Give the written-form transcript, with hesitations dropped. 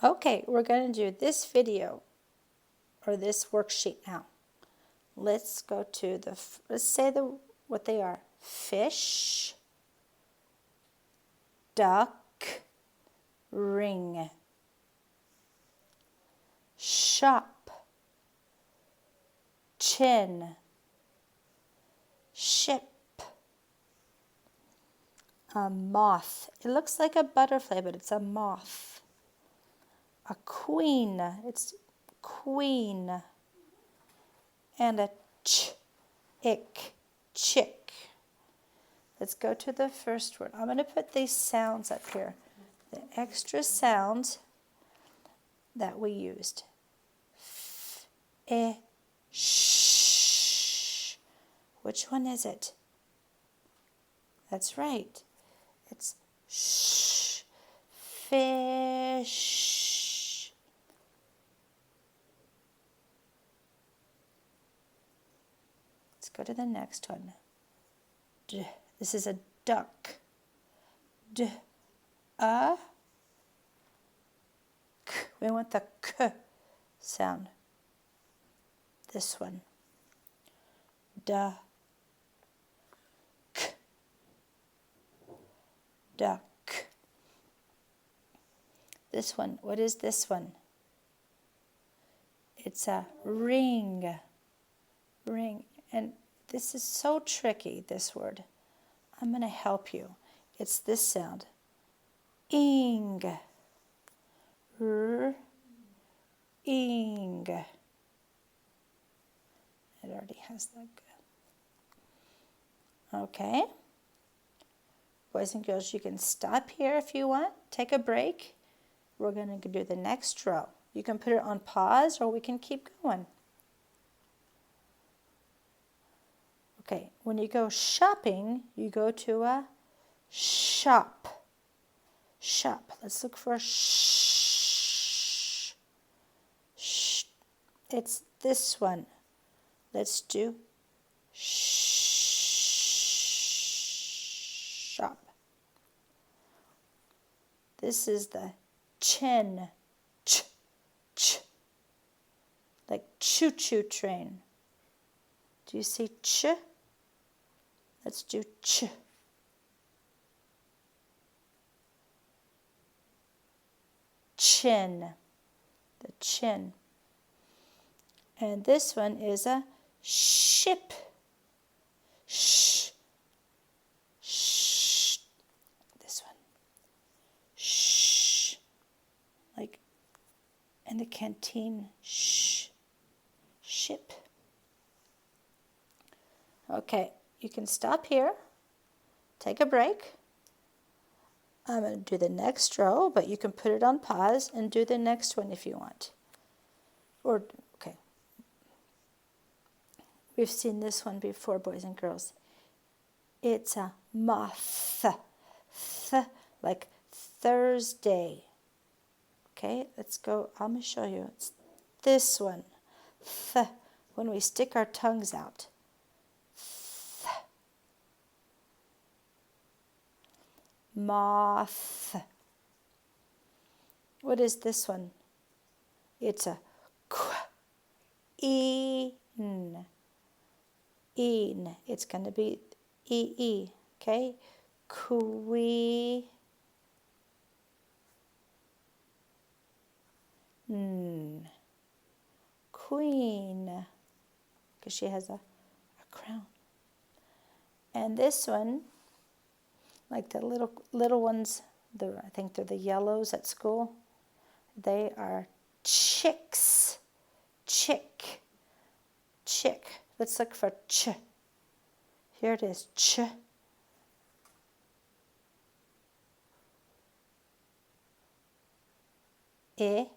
Okay, we're going to do this video or this worksheet now. Let's go to let's say what they are. Fish, duck, ring. Shop, chin, ship. A moth. It looks like a butterfly, but it's a moth. A queen. It's queen. And a ick, chick. Let's go to the first word. I'm going to put these sounds up here. The extra sounds that we used. F, sh. Which one is it? That's right. It's sh. Fish. Let's go to the next one. D. This is a duck. D. A. K. We want the k sound. This one. Duck. Duck. This one, what is this one? It's a ring. Ring. And this is so tricky, this word. I'm going to help you. It's this sound. Ing. R. Ing. It already has that. Okay. Boys and girls, you can stop here if you want. Take a break. We're going to do the next row. You can put it on pause or we can keep going. Okay, when you go shopping, you go to a shop. Shop. Let's look for a sh. Sh. It's this one. Let's do shop. This is the chin. Ch, ch. Like choo-choo train. Do you see ch? Let's do ch. Chin. The chin. And this one is a ship. Sh. Sh. This one. Sh. Like in the canteen. Sh. Ship. Okay, you can stop here. Take a break. I'm going to do the next row, but you can put it on pause and do the next one if you want. Or, okay. We've seen this one before, boys and girls. It's a moth. Th, like Thursday. Okay, let's go. I'm going to show you. It's this one. Th, when we stick our tongues out. Th. Moth. What is this one? It's a queen. Een. It's going to be E-E, okay? Queen. Queen. Because she has a crown. And this one, like the little ones, I think they're the yellows at school, they are chicks. Chick. Chick. Let's look for ch. Here it is, ch. I.